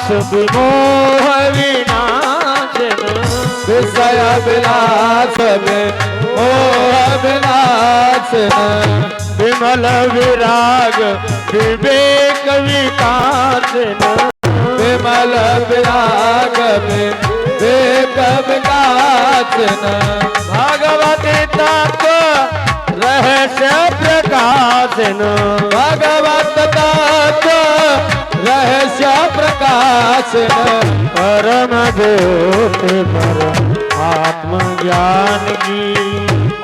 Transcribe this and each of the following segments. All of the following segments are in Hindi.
विमोह विनाशन विषय विलास विमोह विनाशन विमल विराग विवेक विकासन विमल विराग विवेक विकासन भगवती तत्व रहस्य प्रकाशन भगवत तत्व रहस्य प्रकाशन परम ज्योति परम आत्मज्ञान की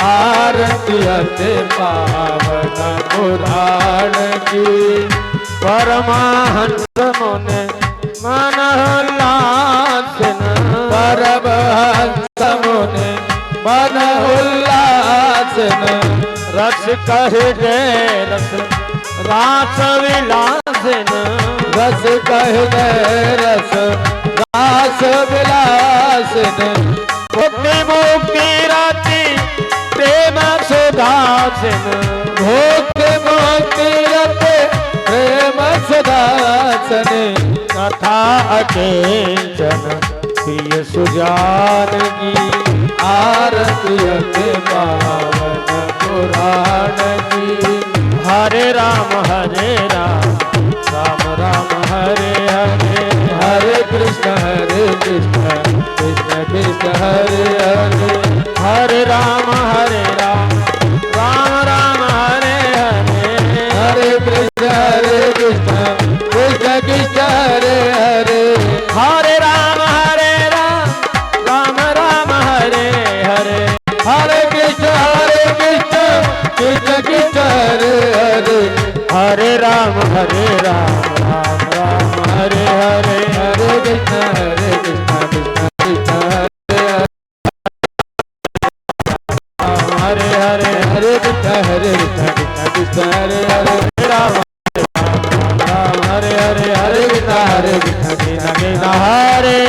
आरती अति पावन पुराण की परमाहंस मुने मन उल्लासन परमहंस मुने मन उल्लासन रस कहे जय रस रास विलासन रस कहे रस रास विलासन मुक्ति मुक्ति राति प्रेम सुधासन भोक्ति मुक्ति रते प्रेम सुदासन कथा अकेचन प्रिय सुजान की आरती अति पावन पुराण की हरे राम राम राम हरे हरे हरे कृष्ण कृष्ण कृष्ण हरे हरे हरे राम राम राम हरे हरे हरे कृष्ण कृष्ण कृष्ण हरे हरे हरे राम राम हरे हरे हरे कृष्ण कृष्ण कृष्ण हरे हरे हरे राम राम राम हरे हरे हरे कृष्ण कृष्ण कृष्ण हरे हरे हरे कृष्ण कृष्ण हरे हरे राम राम हरे हरे हरे कृष्ण कृष्ण हरे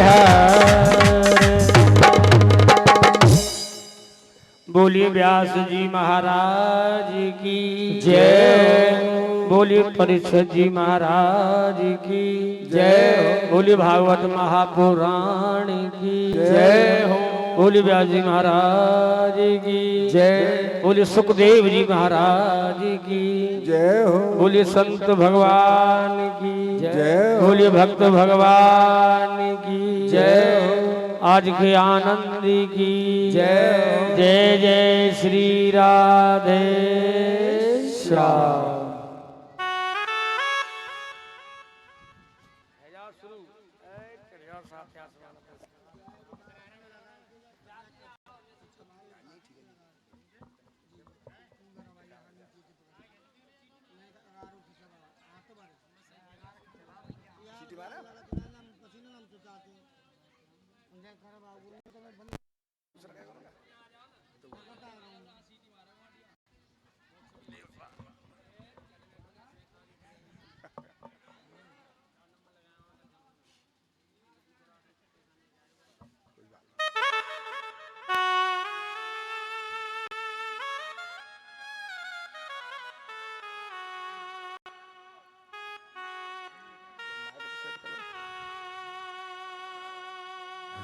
हरे। बोलिए व्यास जी महाराज की जय। बोलिए परीक्षित जी महाराज की जय। बोलिए भागवत महापुराण की जय हो। बोलिए व्यास जी महाराज की जय। बोलिए सुखदेव जी महाराज की जय हो। बोलिए संत भगवान की जय हो। बोलिए भक्त भगवान की जय हो। आज के आनंद की जय। जय जय श्री राधे श्याम।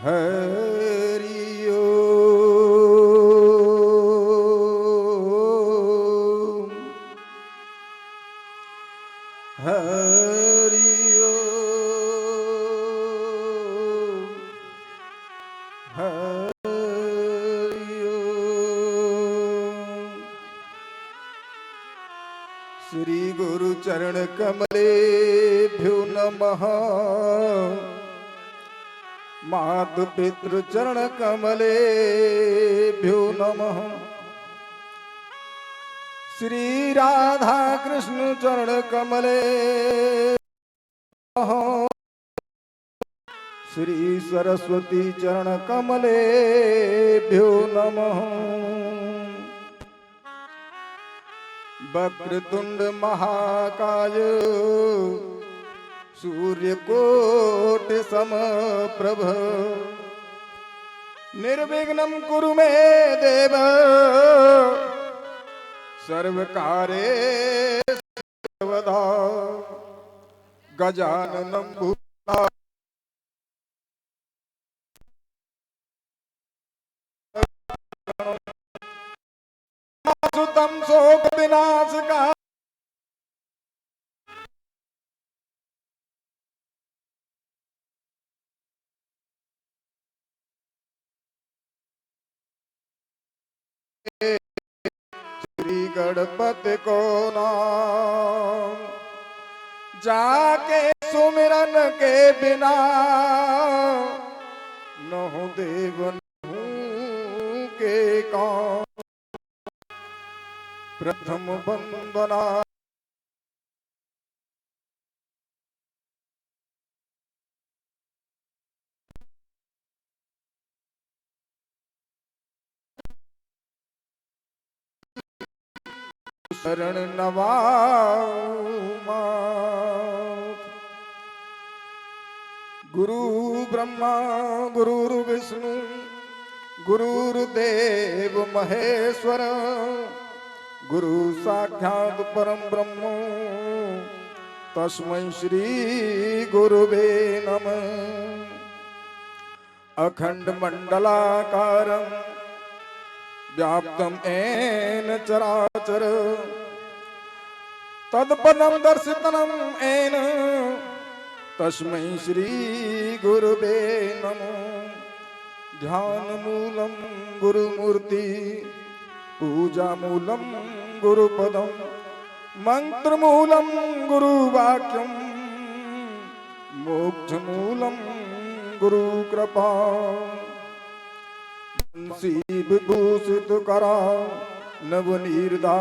हरि ओम हरि ओम हरि ओम। श्री गुरु चरण कमलेभ्यो नमः। मातु पितृ चरण कमलेभ्यो नमः। श्री राधा कृष्ण चरण कमले नमः। श्री सरस्वती चरण कमलेभ्यो नमः। वक्रतुंड महाकाय सूर्यकोटि समप्रभ निर्विघ्नं कुरु मे देव सर्वकार्येषु सर्वदा। गजाननं सुतम शोक विनाश का श्री गणपति को नाम जाके सुमिरन के बिना नहु देव नहु के काम प्रथम वंदना शरण नवा गुरु ब्रह्मा गुरु विष्णु गुरुर्देव महेश्वर गुरु साक्षात् परम ब्रह्म तस्मै श्री गुरुवे नमः। अखंड मंडलाकारं व्याप्तं येन चराचर तत्पदं दर्शितं येन तस्मै श्री गुरुवे नमो। ध्यान मूलं गुरुमूर्ति पूजा मूलं गुरुपदं मंत्र मूलं गुरुवाक्यं मोक्ष मूलं गुरुकृपा। बंसी विभूषित करा नवनीर्दा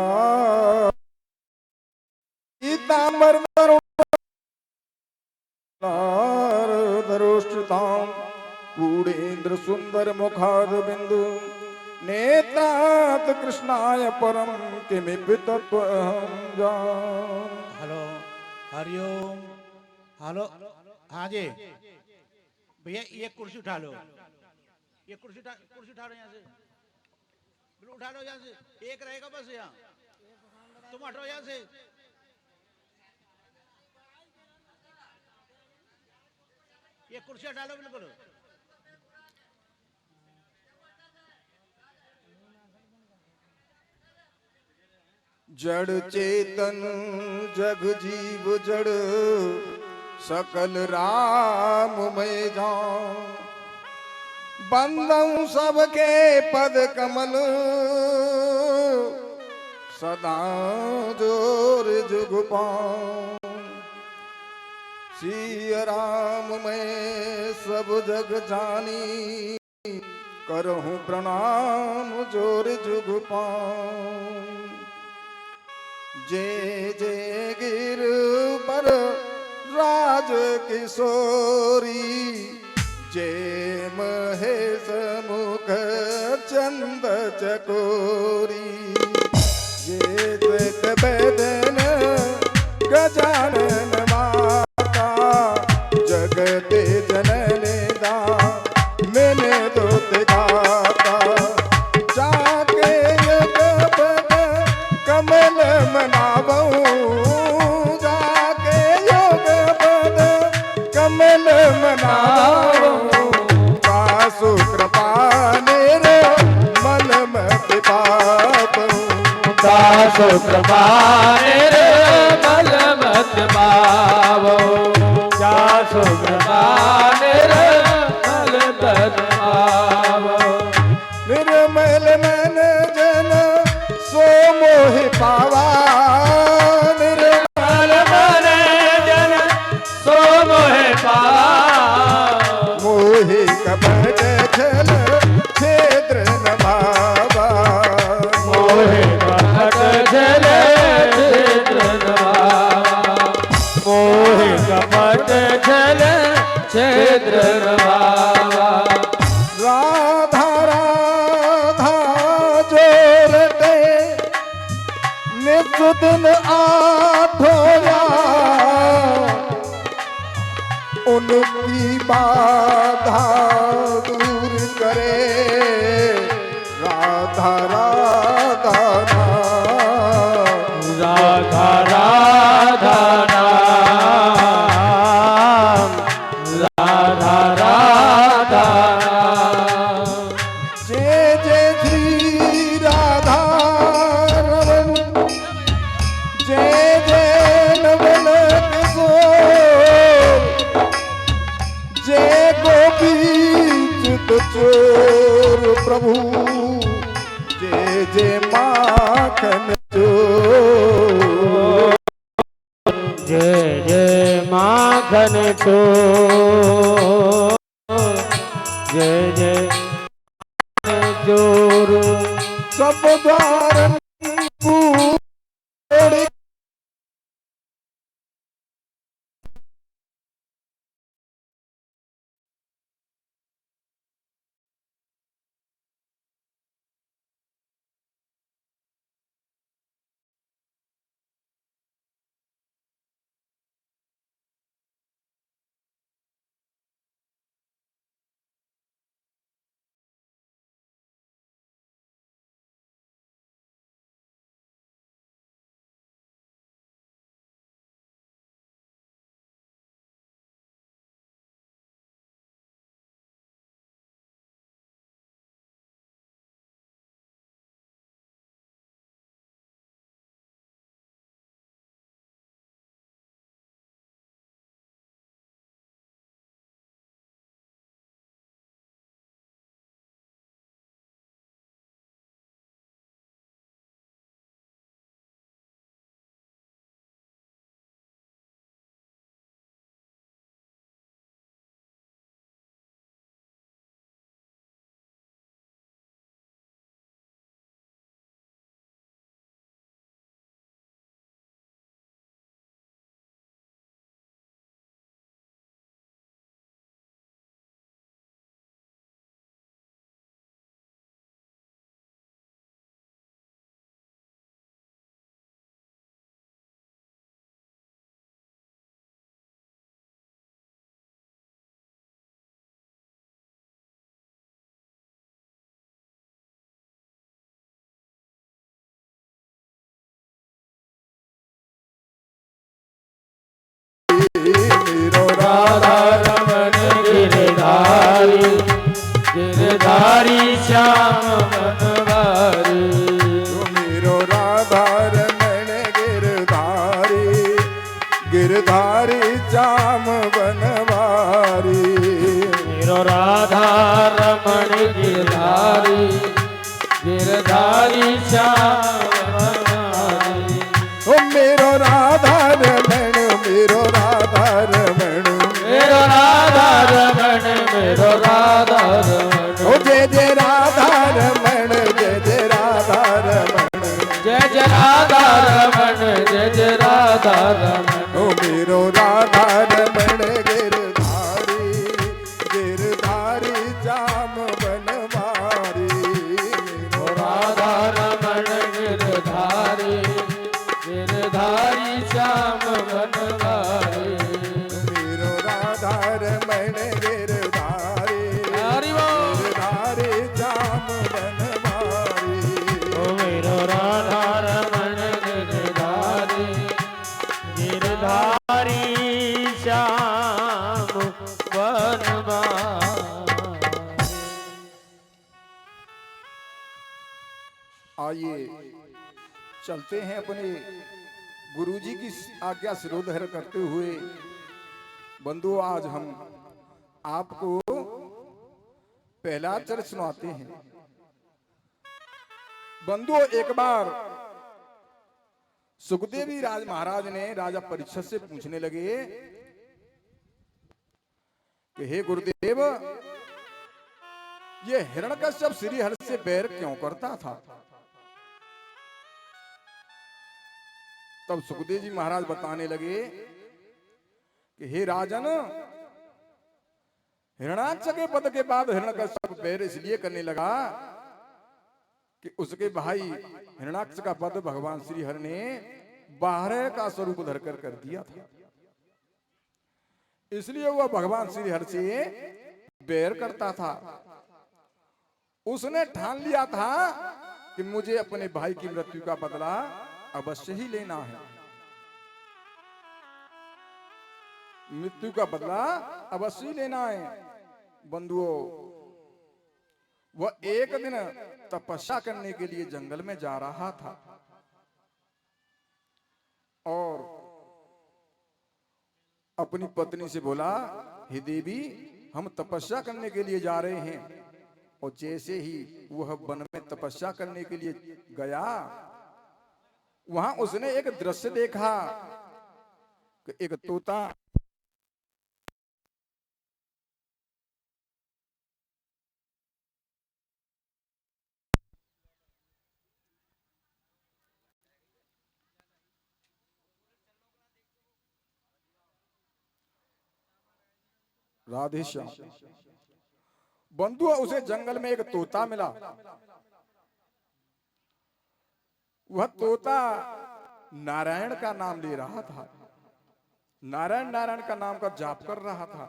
पीतांबर दरोष्टाम कूड़ेन्द्र सुंदर मुखाद बिंदु नेत्रात कृष्णाय परम किमिपि तत्व जान। हेलो हरिओम हेलो हाँ जी भैया ये कुर्सी उठा लो, ये कुर्सी उठा लो यहाँ से, बिल्कुल उठा लो यहाँ से, एक रहेगा बस यहाँ, तुम हटो यहाँ से। ये कुर्सी हटा लो बिल्कुल। जड़ चेतन जग जीव जड़ सकल राम में जान। बंदऊ सबके पद कमल सदा जोर जुग पाऊं। सिया राम में सब जग जानी करहूं प्रणाम जोर जुग पाऊं। जय जय गिर पर राज किशोरी जय महेश मुख चंद चकोरी। जय द्वैत वेदन गजानन माता जगते जननी दा मैंने तो गाता। जाके कमल मनावऊं जाके योग पद कमल मनावऊं। पासु कृपा मेरे मन मत पापऊं। दासो कृपा मेरे बल मत पावो। दासो कृपा मेरे बल मत पावो। निर्मल मन जन सो मोहि पावा। निर्मल मन जन सो मोहि पावा। मोहि कपट छल छेद्र न भावा। मोहि कपट छल छेद्र न भावा। मोहि कपट छल छेद्र न भावा। राधा राधा जोरते नित दिन आठोया। उनकी बाधा दूर करे राधा राधा नाम। राधा राधा नाम जय जय जोर सब द्वार पूर्ण मेरो राधा रमण गिरधारी गिरधारी श्याम बनवारी मेरो राधा रमण गिरधारी गिरधारी श्याम बनवारी मेरो राधा रमण गिरधारी गिरधारी श्याम बनवारी ओ मेरो राधा रमण मेरो राधा रमण मेरो राधा रमण मेरो राधा रमण ओ जय जय राधा रमण जय जय राधा रमण जय जय राधा रमण जय जय राधा रमण ओ मेरो राधा रमण गिरधारी गिरधारी श्याम बनवारी ओ राधा रमण गिरधारी गिरधारी श्याम बनवारी मेरो राधा रमण गिरधारी हरि बोल। गिरधारी श्याम बनवारी ओ मेरो राधा रमण गिरधारी गिरधारी श्याम बनवारी आइए चलते हैं अपने गुरुजी की आज्ञा शिरोधर करते हुए बंधु आज हम आपको पहला चरित्र सुनाते हैं। बंधु एक बार सुखदेवी राज महाराज ने राजा परीक्षित से पूछने लगे कि हे गुरुदेव ये हिरण्यकश्यप श्रीहरि से बैर क्यों करता था। तब सुखदेव जी महाराज बताने लगे कि हे राजन हिरण्याक्ष के पद के बाद हिरण्यकश्यप बैर इसलिए करने लगा कि उसके भाई हिरण्याक्ष का पद भगवान श्री हरि ने बारह का स्वरूप धरकर कर दिया था, इसलिए वह भगवान श्री हरि से बैर करता था। उसने ठान लिया था कि मुझे अपने भाई की मृत्यु का बदला अवश्य ही लेना है, मृत्यु का बदला अवश्य ही लेना है। बंधुओं वह एक दिन तपस्या करने के लिए जंगल में जा रहा था और अपनी पत्नी से बोला, हे देवी हम तपस्या करने के लिए जा रहे हैं। और जैसे ही वह वन में तपस्या करने के लिए गया, वहां उसने एक दृश्य देखा कि एक तोता राधे श्याम। बंधु, उसे जंगल में एक तोता मिला। वह तोता नारायण का नाम ले रहा था, नारायण नारायण का नाम का जाप कर रहा था,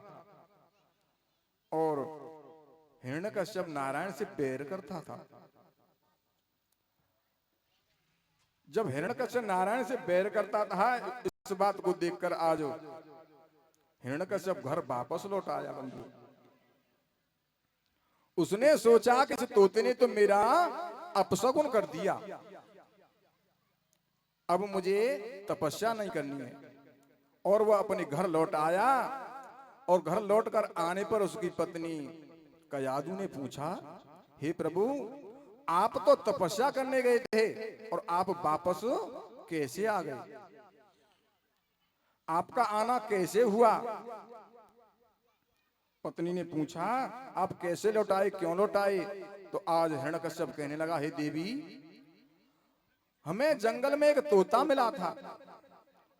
और हिरण्यकश्यप नारायण से बैर करता था। जब हिरण्यकश्यप नारायण से बैर करता था, इस बात को देखकर आज हिरण्यकश्यप घर वापस लौट आया। बंधु, उसने सोचा कि इस तोते ने तो मेरा अपशगुन कर दिया, अब मुझे तपस्या नहीं करनी है। और वह अपने घर लौट आया, और घर लौटकर आने पर उसकी पत्नी कयादू ने पूछा, हे प्रभु, आप तो तपस्या करने गए थे और आप वापस कैसे आ गए? आपका आना कैसे हुआ? पत्नी ने पूछा, आप कैसे लौटाए, क्यों लौटाए? तो आज हिरण्यकश्यप कहने लगा, हे देवी, हमें जंगल में एक तोता मिला था,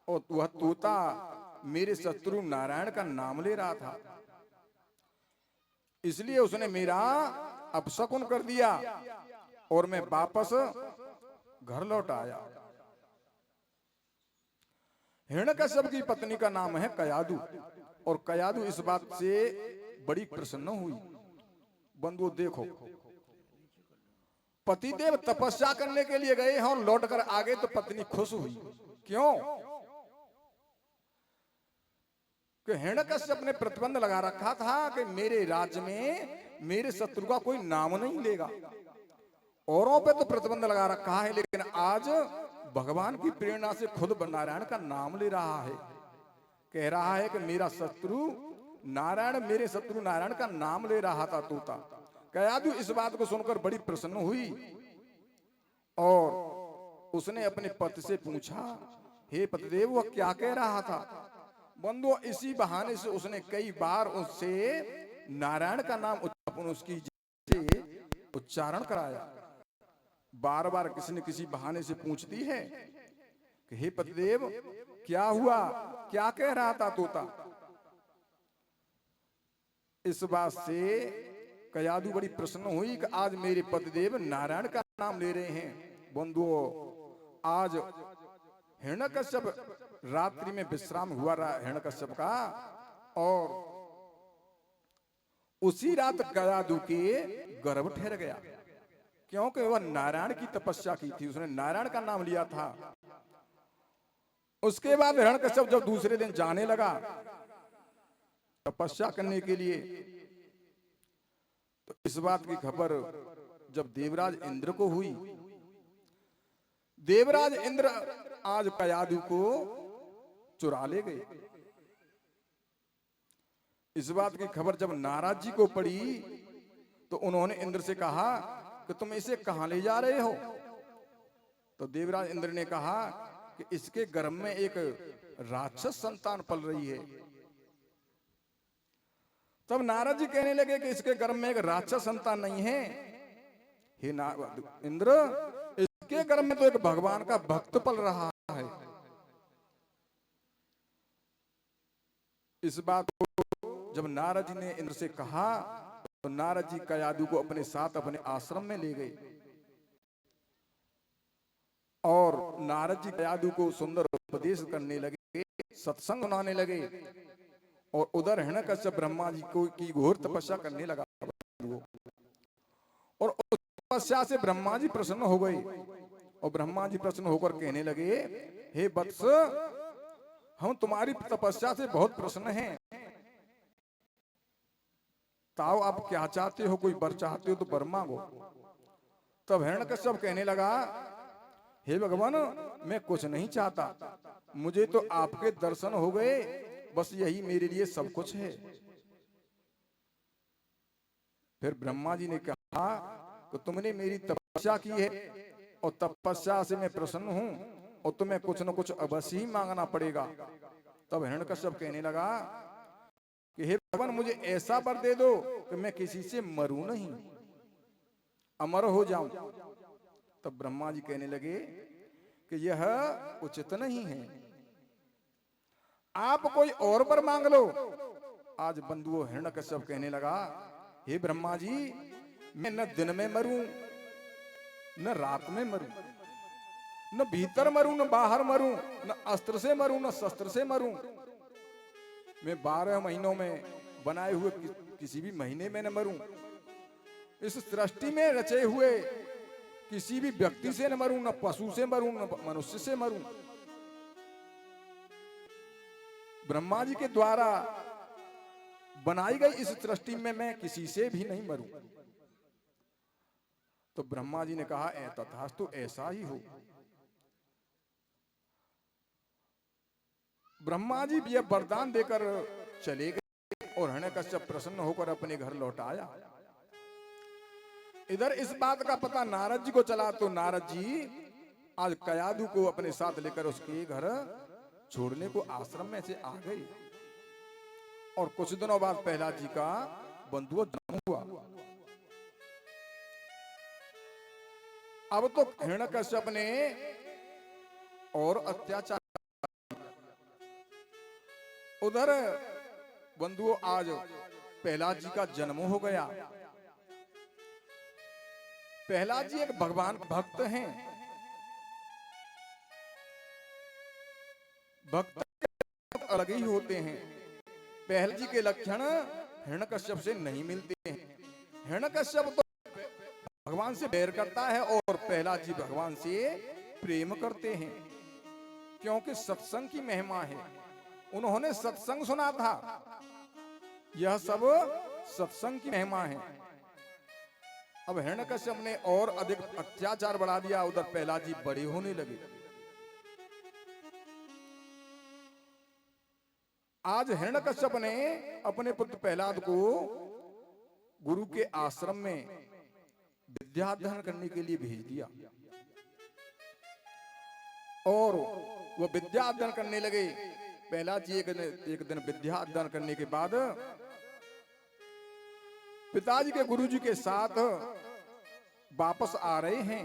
और वह तोता मेरे शत्रु नारायण का नाम ले रहा था, इसलिए उसने मेरा अपशकुन कर दिया और मैं वापस घर लौट आया। हिरण्यकश्यप की पत्नी का नाम है कयादू, और कयादू इस बात से बड़ी प्रसन्न हुई। बंधु देखो, पतिदेव तपस्या करने के लिए गए हैं और लौट कर आ गए तो पत्नी खुश हुई। क्यों? कि हिरण्यकश्यप ने प्रतिबंध लगा रखा था कि मेरे राज्य में मेरे शत्रु का कोई नाम नहीं लेगा। औरों पे तो प्रतिबंध लगा रखा है, लेकिन आज भगवान की प्रेरणा से खुद नारायण का नाम ले रहा है, कह रहा है कि मेरा शत्रु नारायण, मेरे शत्रु नारायण का नाम ले रहा था तोता। कयादू इस बात को सुनकर बड़ी प्रसन्न हुई, और उसने अपने पति से पूछा, हे पतिदेव, वह क्या कह रहा था? बंधु, इसी बहाने से उसने कई बार उससे नारायण का नाम उसकी उच्चारण कराया। बार बार किसी न किसी बहाने से पूछती है कि हे पतिदेव, क्या हुआ, क्या कह रहा था तोता? इस बात से कयादू बड़ी प्रसन्न हुई कि आज मेरे पतिदेव नारायण का नाम ले रहे हैं। बंधुओं, आज हिरण्यकश्यप रात्रि में विश्राम हुआ रहा हिरण्यकश्यप का, और उसी रात कयादू के गर्भ ठहर गया, क्योंकि वह नारायण की तपस्या की थी, उसने नारायण का नाम लिया था। उसके बाद हिरण्यकश्यप जब दूसरे दिन जाने लगा तपस्या करने के लिए, तो इस बात की खबर जब देवराज इंद्र को हुई, देवराज इंद्र आज कयादू को चुरा ले गए। इस बात की खबर जब नारद जी को पड़ी, तो उन्होंने इंद्र से कहा कि तुम इसे कहां ले जा रहे हो? तो देवराज इंद्र ने कहा कि इसके गर्भ में एक राक्षस संतान पल रही है। तब नारद जी कहने लगे कि इसके गर्भ में एक राक्षस संतान नहीं है, हे इंद्र, इसके गर्भ में तो एक भगवान का भक्त पल रहा है। इस बात को जब नारद जी ने इंद्र से कहा, तो नारद जी कयादू को अपने साथ अपने आश्रम में ले गए, और नारद जी कयादू को सुंदर उपदेश करने लगे, सत्संग सुनाने लगे, और उधर हिरण्यकश्यप ब्रह्मा जी को की घोर तपस्या करने लगा। और उस तपस्या से ब्रह्मा जी प्रसन्न हो गए, और ब्रह्मा जी प्रसन्न होकर कहने लगे, हे वत्स, हम तुम्हारी तपस्या से बहुत प्रसन्न हैं, ताओ आप क्या चाहते हो, कोई वर चाहते हो तो वर मांगो। तब हिरण्यकश्यप कहने लगा, हे भगवान, मैं कुछ नहीं चाहता, मुझे तो आपके दर्शन हो गए, बस यही मेरे लिए सब कुछ है। फिर ब्रह्मा जी ने कहा कि तुमने मेरी तपस्या की है, और तपस्या से मैं प्रसन्न हूं, और तुम्हें कुछ न कुछ अवश्य ही मांगना पड़ेगा। तब हिरण्यकश्यप कहने लगा कि हे भगवान, मुझे ऐसा वर दे दो कि मैं किसी से मरूं नहीं, अमर हो जाऊं। तब ब्रह्मा जी कहने लगे कि यह उचित नहीं है, आप कोई और वर मांग लो, आज बंधुओं हिरण्यकश्यप कहने लगा, हे ब्रह्मा जी, मैं न दिन में मरूं न रात में मरूं, न भीतर मरूं न बाहर मरूं, न अस्त्र से मरूं न शस्त्र से मरूं। मैं 12 महीनों में बनाए हुए किसी भी महीने में न मरूं। इस सृष्टि में रचे हुए किसी भी व्यक्ति से न मरूं, न पशु से मरूं, न मनुष्य से मरूं। ब्रह्मा जी के द्वारा बनाई गई इस सृष्टि में मैं किसी से भी नहीं मरूं। तो ब्रह्मा जी ने कहा, तथास्तु, ऐसा ही हो। ब्रह्मा जी यह वरदान देकर चले गए और हिरण्यकश्यप प्रसन्न होकर अपने घर लौट आया। इधर इस बात का पता नारद जी को चला तो नारद जी आज कयादु को अपने साथ लेकर उसके घर छोड़ने को आश्रम में से आ गए। और कुछ दिनों बाद प्रहलाद जी का बंधुओं जन्म हुआ। अब तो हिरण्यकश्यप ने और अत्याचार। उधर बंधुओं आज प्रहलाद जी का जन्म हो गया। प्रहलाद जी एक भगवान भक्त हैं। भक्त अलग ही होते हैं। प्रहलाद जी के लक्षण हिरण्यकश्यप से नहीं मिलते हैं। हिरण्यकश्यप तो भगवान से बैर करता है और प्रहलाद जी भगवान से प्रेम करते हैं, क्योंकि सत्संग की महिमा है। उन्होंने सत्संग सुना था। यह सब सत्संग की महिमा है। अब हिरण्यकश्यप ने और अधिक अत्याचार बढ़ा दिया। उधर प्रहलाद जी बड़े होने लगे। आज हिरण्यकश्यप ने अपने पुत्र प्रहलाद को गुरु के आश्रम में विद्या अध्ययन करने के लिए भेज दिया और वो विद्या अध्ययन करने लगे। प्रहलाद जी एक दिन विद्या अध्ययन करने के बाद पिताजी के गुरुजी के साथ वापस आ रहे हैं।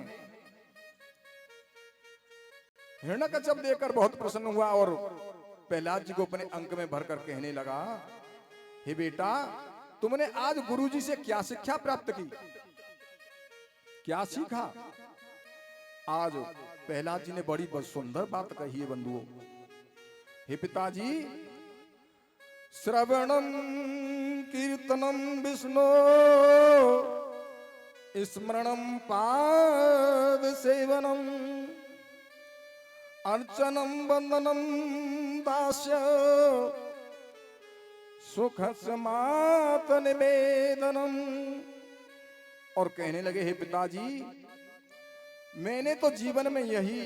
हिरण्यकश्यप देखकर बहुत प्रसन्न हुआ और प्रहलाद जी को अपने अंक में भरकर कहने लगा, हे बेटा, तुमने आज गुरुजी से क्या शिक्षा प्राप्त की, क्या सीखा? आज प्रहलाद जी ने बड़ी सुंदर बात कही है बंधुओं। हे पिताजी, श्रवणम कीर्तनम विष्णु स्मरणम पाद सेवनम अर्चनम वंदनम दास्य सुख समात निवेदनम। और कहने लगे, हे पिताजी, मैंने तो जीवन में यही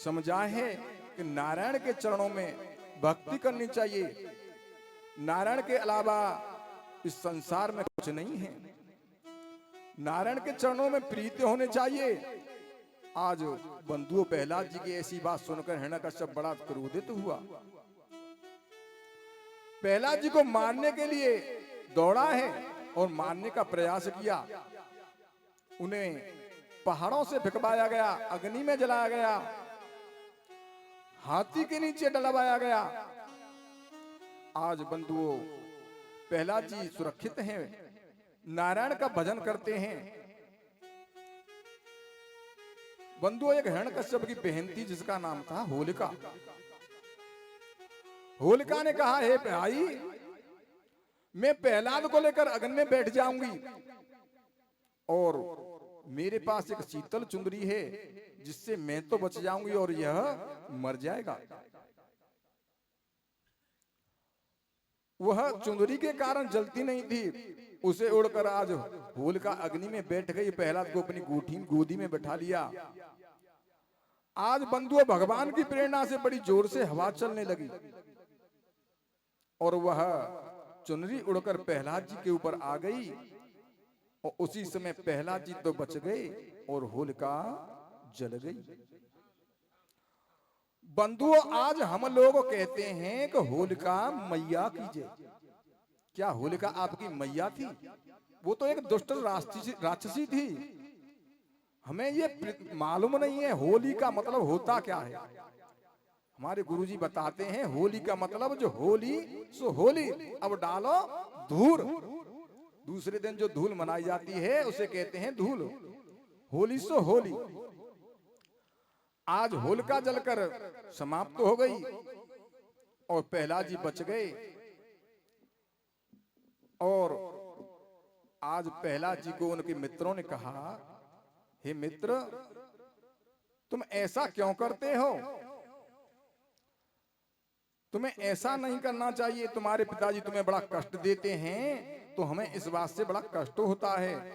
समझा है कि नारायण के चरणों में भक्ति करनी चाहिए। नारायण के अलावा इस संसार में कुछ नहीं है। नारायण के चरणों में प्रीति होने चाहिए। आज बंधुओं प्रहलाद जी की ऐसी बात सुनकर हिरण्यकश्यप बड़ा क्रोधित हुआ। प्रहलाद जी को मारने के लिए दौड़ा है और मारने का प्रयास किया। उन्हें पहाड़ों से फेंकवाया गया, अग्नि में जलाया गया, हाथी के नीचे डलवाया गया। आज बंधुओं प्रहलाद जी सुरक्षित हैं, नारायण का भजन करते हैं। बंधुओं एक हिरण्यकश्यप की बहन थी जिसका नाम था होलिका। होलिका ने कहा, हे भाई, मैं प्रहलाद को लेकर अग्नि में बैठ जाऊंगी और मेरे पास एक शीतल चुंदरी है जिससे मैं तो बच जाऊंगी और यह मर जाएगा। वह चुंदरी के कारण जलती नहीं थी, उसे उड़कर आज होलिका अग्नि में बैठ गई। प्रहलाद को अपनी गोदी में बैठा लिया। आज बंधुओं भगवान की प्रेरणा से बड़ी जोर से हवा चलने लगी और वह चुनरी उड़कर प्रहलाद जी के ऊपर आ गई और उसी समय प्रहलाद जी तो बच गए और होलिका जल गई। बंधुओं आज हम लोग कहते हैं कि होलिका मैया की जय। क्या होलिका आपकी मैया थी? वो तो एक दुष्ट राक्षसी थी। हमें ये मालूम नहीं है होली का मतलब होता क्या है। हमारे गुरुजी बताते हैं होली का मतलब जो होली सो होली, अब डालो धूल। दूसरे दिन जो धूल मनाई जाती है उसे कहते हैं धूल। होली सो होली। आज होलिका जलकर समाप्त हो गई और प्रहलाद जी बच गए। और आज प्रहलाद जी को उनके मित्रों ने कहा, हे मित्र, तुम ऐसा क्यों करते हो? तुम्हें ऐसा नहीं करना चाहिए। तुम्हारे पिताजी तुम्हें बड़ा कष्ट देते हैं तो हमें इस बात से बड़ा कष्ट होता है।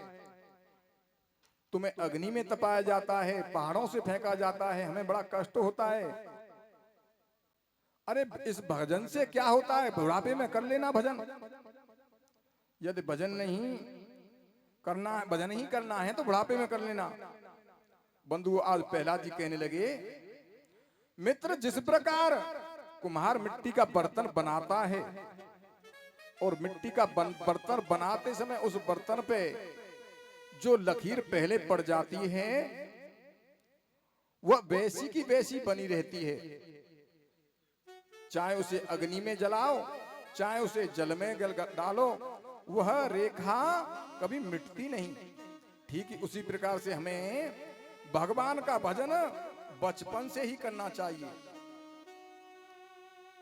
तुम्हें अग्नि में तपाया जाता है, पहाड़ों से फेंका जाता है, हमें बड़ा कष्ट होता है। अरे इस भजन से क्या होता है? बुढ़ापे में कर लेना भजन। यदि भजन ही करना है तो बुढ़ापे में कर लेना। बंधु आज प्रहलाद जी कहने लगे, मित्र, जिस प्रकार कुम्हार मिट्टी का बर्तन बनाता है और मिट्टी का बर्तन बनाते समय उस बर्तन पे जो लकीर पहले पड़ जाती है वह वैसी की वैसी बनी रहती है। चाहे उसे अग्नि में जलाओ, चाहे उसे जल में डालो, वह रेखा कभी मिटती नहीं। ठीक ही उसी प्रकार से हमें भगवान का भजन बचपन से ही करना चाहिए,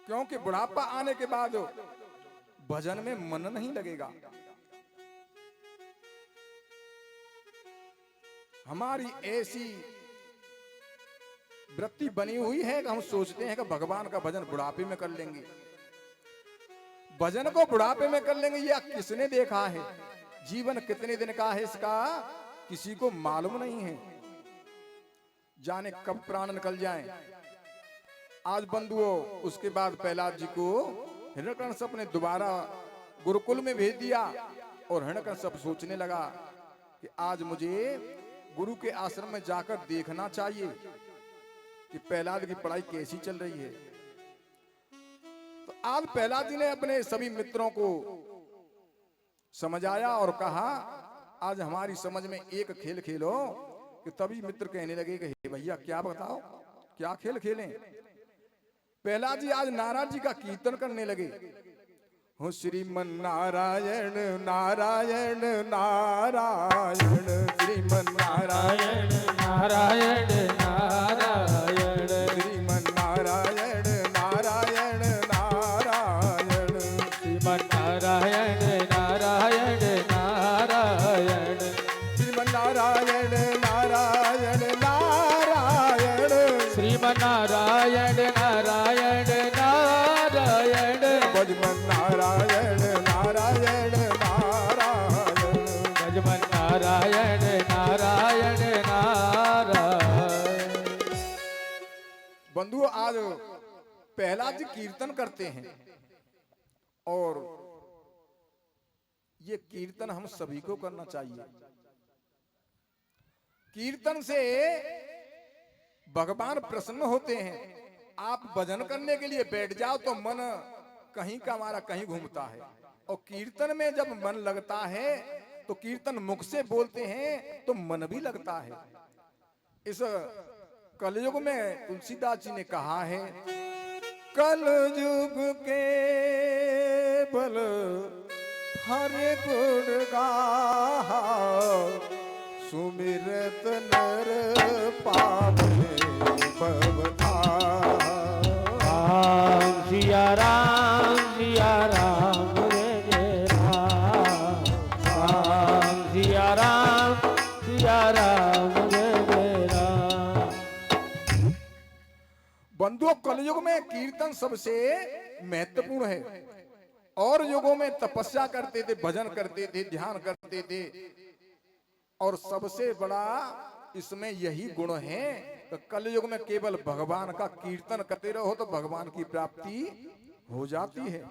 क्योंकि बुढ़ापा आने के बाद भजन में मन नहीं लगेगा। हमारी ऐसी वृत्ति बनी हुई है कि हम सोचते हैं कि भगवान का भजन बुढ़ापे में कर लेंगे। भजन को बुढ़ापे में कर लेंगे, यह किसने देखा है? जीवन कितने दिन का है इसका किसी को मालूम नहीं है। जाने कब प्राण निकल जाएं। आज बंधुओं, उसके बाद प्रहलाद जी को हिरण्यकश्यप ने दोबारा गुरुकुल में भेज दिया और हिरण्यकश्यप सोचने लगा कि आज मुझे गुरु के आश्रम में जाकर देखना चाहिए कि प्रहलाद की पढ़ाई कैसी चल रही है। तो आज प्रहलाद जी ने अपने सभी मित्रों को समझाया और कहा, आज हमारी समझ में एक खेल खेलो। कि तभी मित्र कहने लगे कि हे भैया, क्या बताओ, क्या खेल खेलें? प्रहलाद जी आज नारायण जी का कीर्तन करने लगे। हो श्रीमन नारायण नारायण नारायण, श्रीमन नारायण नारायण नारायण, श्रीमन नारायण नारायण नारायण, श्रीमन नारायण नारायण नारायण, श्रीमन नारायण नारायण नारायण, श्रीमन नारायण नारायण नारायण, भजमन नारायण नारायण नारायण, भजमन नारायण नारायण नारायण। बंधुओं, आज प्रहलाद जी कीर्तन करते हैं और ये कीर्तन हम सभी को करना चाहिए। कीर्तन से भगवान प्रसन्न होते हैं। आप भजन करने के लिए बैठ जाओ तो मन कहीं का हमारा कहीं घूमता है, और कीर्तन में जब मन लगता है तो कीर्तन मुख से बोलते हैं तो मन भी लगता है। इस कलयुग में तुलसीदास जी ने कहा है, कलयुग के बल हरे गुण गाहा, सुमिरत नर पावने भवधाम। सिया राम रे जय राम, सिया राम रे जय राम। बंधुओं, कलयुग में कीर्तन सबसे महत्वपूर्ण है। और युगों में तपस्या करते थे, भजन करते थे, ध्यान करते थे, और सबसे बड़ा इसमें यही गुण है कि कलयुग में केवल भगवान का कीर्तन करते रहो तो भगवान की प्राप्ति हो जाती है।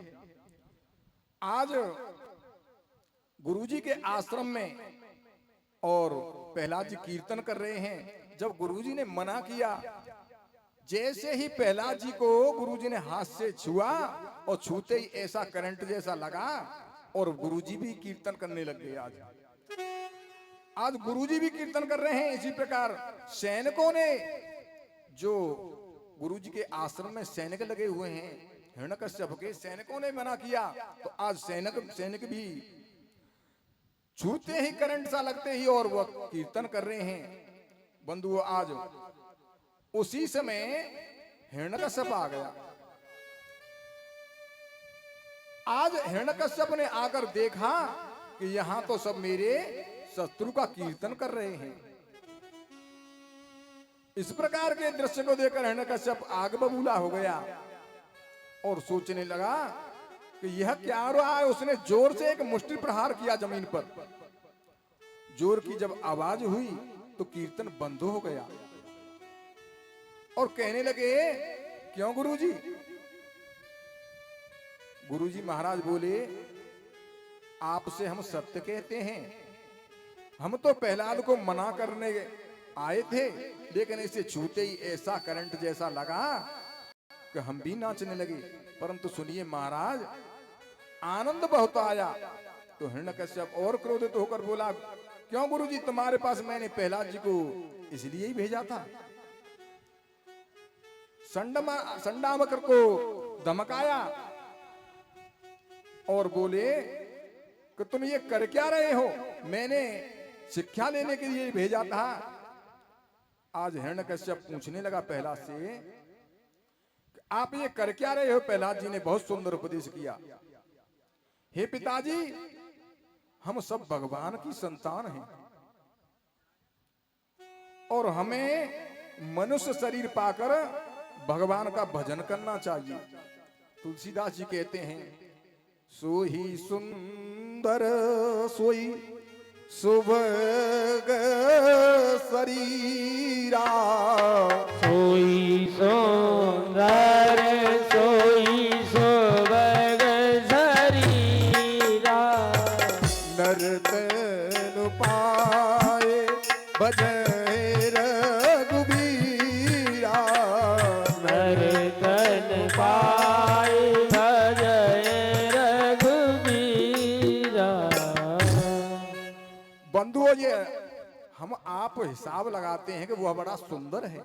आज गुरुजी के आश्रम में और प्रहलाद जी कीर्तन कर रहे हैं। जब गुरुजी ने मना किया, जैसे ही प्रहलाद जी को गुरुजी ने हाथ से छुआ और छूते ही ऐसा करंट जैसा लगा और गुरुजी भी कीर्तन करने लग गए। आज गुरुजी भी कीर्तन कर रहे हैं। इसी प्रकार सैनिकों ने जो गुरुजी के आश्रम में सैनिक लगे हुए हैं, हिरण्यकश्यप के सैनिकों ने मना किया, तो आज सैनिक भी छूते ही करंट सा लगते ही और वह कीर्तन कर रहे हैं। बंधुओं, आज उसी समय हिरण्यकश्यप आ गया। आज हिरण्यकश्यप ने आकर देखा कि यहां तो सब मेरे शत्रु का कीर्तन कर रहे हैं। इस प्रकार के दृश्य को देखकर हिरण्यकश्यप आग बबूला हो गया और सोचने लगा कि यह क्या हो रहा है। उसने जोर से एक मुष्टि प्रहार किया जमीन पर। जोर की जब आवाज हुई तो कीर्तन बंद हो गया और कहने लगे, क्यों गुरुजी? गुरुजी महाराज बोले, आपसे हम सत्य कहते हैं। हम तो प्रहलाद को मना करने आए थे, लेकिन इसे छूते ही ऐसा करंट जैसा लगा कि हम भी नाचने लगे। परंतु सुनिए महाराज, आनंद बहुत आया। तो हिरण्यकश्यप और क्रोधित होकर बोला, क्यों गुरुजी? तुम्हारे पास मैंने प्रहलाद जी को इसलिए ही भेजा था, संडामकर को धमकाया और बोले कि तुम ये कर क्या रहे हो? मैंने शिक्षा लेने के लिए भेजा था। आज हिरण्यकश्यप पूछने लगा प्रहलाद से, आप ये कर क्या रहे हो? प्रहलाद जी ने बहुत सुंदर उपदेश किया। हे पिताजी, हम सब भगवान की संतान हैं और हमें मनुष्य शरीर पाकर भगवान का भजन करना चाहिए। तुलसीदास जी कहते हैं, सोही सुंदर सोई सुभग शरीरा, सोई सुंदर सोई सुभग शरीरा, नर्तन पाए भजय रघुबीरा, नर्तन पाए भजय रघुबीरा। बंधुओं, ये हम आप हिसाब लगाते हैं कि वह बड़ा सुंदर है।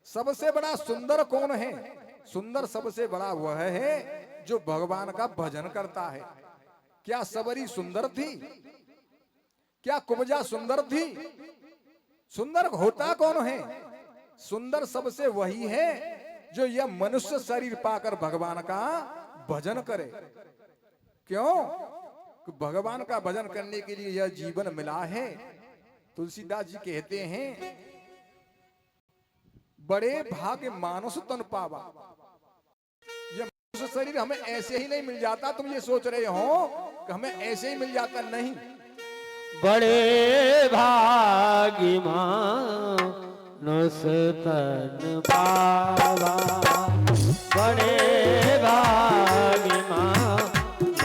सबसे बड़ा सुंदर कौन है? सुंदर सबसे बड़ा वह है जो भगवान का भजन करता है। क्या सबरी सुंदर थी? क्या कुब्जा सुंदर थी? सुंदर होता कौन है? सुंदर सबसे वही है जो यह मनुष्य शरीर पाकर भगवान का भजन करे। क्यों? कि भगवान का भजन करने के लिए यह जीवन मिला है। तुलसीदास जी कहते हैं, बड़े भाग्य मानुष तन पावा। यह मनुष्य शरीर हमें ऐसे ही नहीं मिल जाता। तुम ये सोच रहे हो कि हमें ऐसे ही मिल जाता, नहीं। बड़े भाग्य मानुष तन पावा, बड़े भाग्य मानुष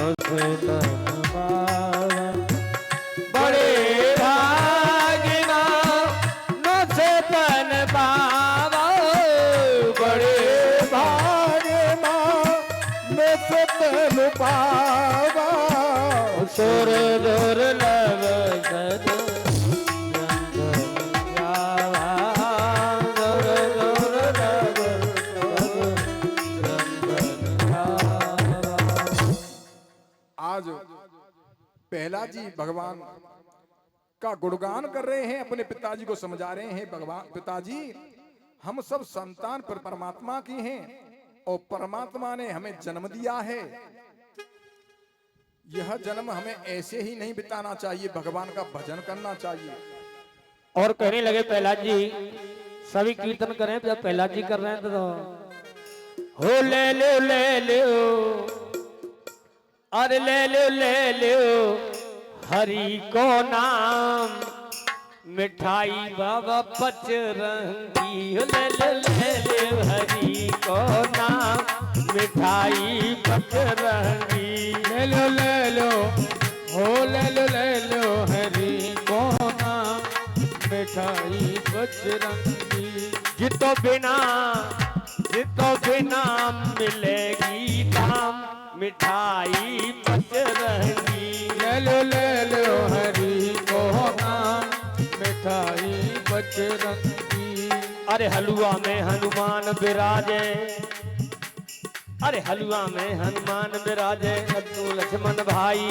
तन पावा, बड़े भाग्य मानुष तन पावा, बड़े भाग्य मानुष तन पावा, सुर दुर्लभ सद आज प्रहलाद जी भगवान का गुणगान कर रहे हैं, अपने पिताजी को समझा रहे हैं, भगवान पिताजी हम सब संतान पर परमात्मा की हैं और परमात्मा ने हमें जन्म दिया है। यह जन्म हमें ऐसे ही नहीं बिताना चाहिए, भगवान का भजन करना चाहिए। और कहने लगे प्रहलाद जी, सभी कीर्तन करें जब प्रहलाद जी कर रहे हैं तो हो ले लो अरे ले लो हरि को नाम, मिठाई बाबा पचरंगी। हो ले लो हरि को नाम, मिठाई पचरंगी। ले लो हो ले लो हरि को नाम, मिठाई बजरंगी। जितो बिना मिलेगी दाम, मिठाई पचरंगी। ले लो हरि को नाम, मिठाई बजरंगी। अरे हलवा में हनुमान विराजे, अरे हलवा में हनुमान विराजे, लड्डू लक्ष्मण भाई।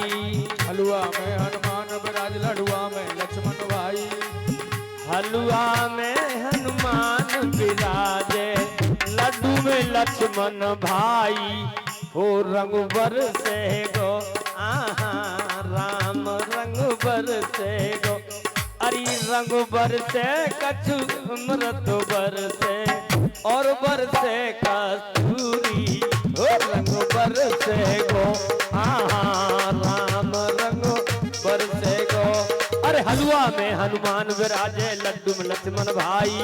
हलवा में हनुमान विराज, लडुआ में लक्ष्मण भाई। हलवा में हनुमान विराजे, लड्डू में लक्ष्मण भाई। हो रंग बरसे गो आहा राम रंग बरसे गो, अरे रंग बरसे कछु अमृत बरसे और बरसे कस्तूरी। हो रंग बरसे गो आहा राम रंग बरसे गो। अरे हलवा में हनुमान विराजे, लड्डू में लक्ष्मण भाई।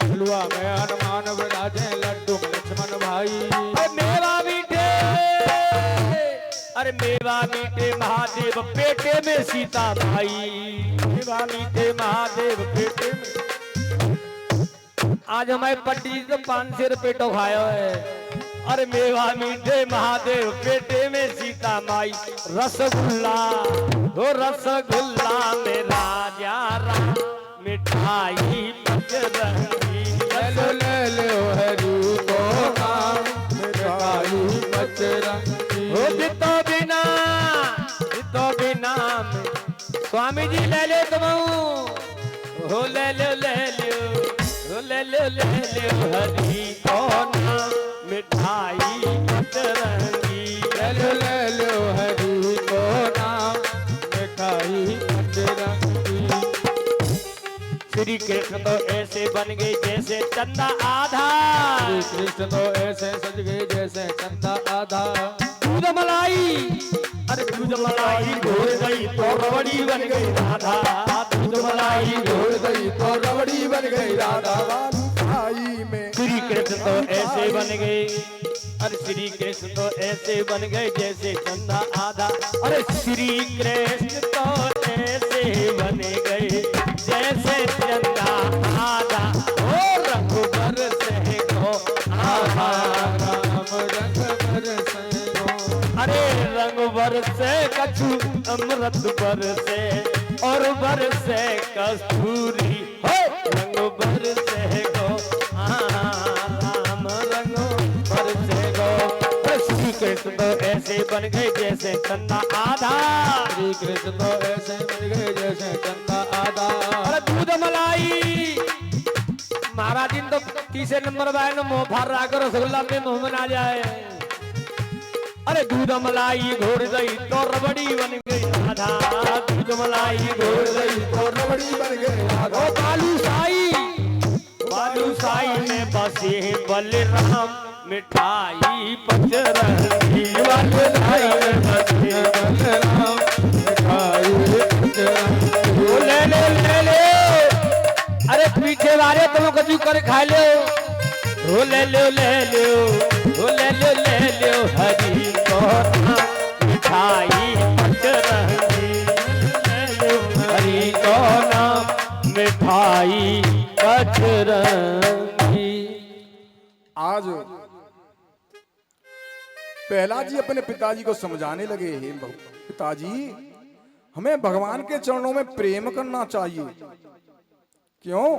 हलवा में हनुमान विराजे, लड्डू में लक्ष्मण भाई। अरे मेवा मीठे, अरे मेवा मीठे महादेव पेटे में सीता भाई। मेवा मीठे महादेव पेटे में। आज हमारे पट्टी तो 500 रुपये तो खायो है। अरे मेवा मीठे महादेव पेटे में सीता माई। रसगुल्ला हो रसगुल्ला में राजा राम, मिठाई पंचरंगी। ले लो हरि को नाम, मिठाई पंचरंगी। हो जितो बिना में स्वामी जी ले लो तुम। हो ले लो हो ले लो हरि को नाम, मिठाई पंचरंगी। ले लो हरि को नाम, मिठाई पंचरंगी। श्री कृष्ण तो ऐसे बन गए जैसे चंदा आधा, श्री कृष्ण तो ऐसे सज गए जैसे चंदा आधा। दूध मलाई, अरे दूध मलाई घोल गई तो रबड़ी बन गई राधा। दूध मलाई घोल गई तो रबड़ी बन गई राधा भाई में। श्री कृष्ण तो ऐसे बन गए, अरे श्री कृष्ण तो ऐसे बन गए जैसे चंदा आधा। अरे श्री कृष्ण तो ऐसे बन गए जैसे चंदा आधा। ओ रंग बरसे गो आहा राम रंग बरसे गो। अरे रंग बरसे कछु अमृत बरसे और बरसे कस्तूरी। हो रंग बरसे गो आहा राम रंग बरसे गो। श्री कृष्ण तो ऐसे बन गए जैसे चंदा आधा। श्री कृष्ण तो ऐसे बन गए जैसे चंदा आधा। अरे दूध मलाई महाराज दिन तो तीसरे नंबर बाय न मुंह फाड़ रहा करो, रसगुल्ला में मुंह में ना जाए। अरे दूध मलाई घोड़ गई तो रबड़ी बन गई राधा। दूध मलाई घोड़ गई तो रबड़ी बन गई राधा। बालूशाही में बसे बलराम, मिठाई पंचरंगी। बालूशाही में बसे बलराम, मिठाई पंचरंगी। ले ले अरे पीछे वाले तुम कछु कर खा लो। हो ले लो हो ले लो हरि को नाम, मिठाई पंचरंगी। हरि को नाम, मिठाई पंचरंगी। आज प्रहलाद जी अपने पिताजी को समझाने लगे, हे पिताजी हमें भगवान के चरणों में प्रेम करना चाहिए। क्यों?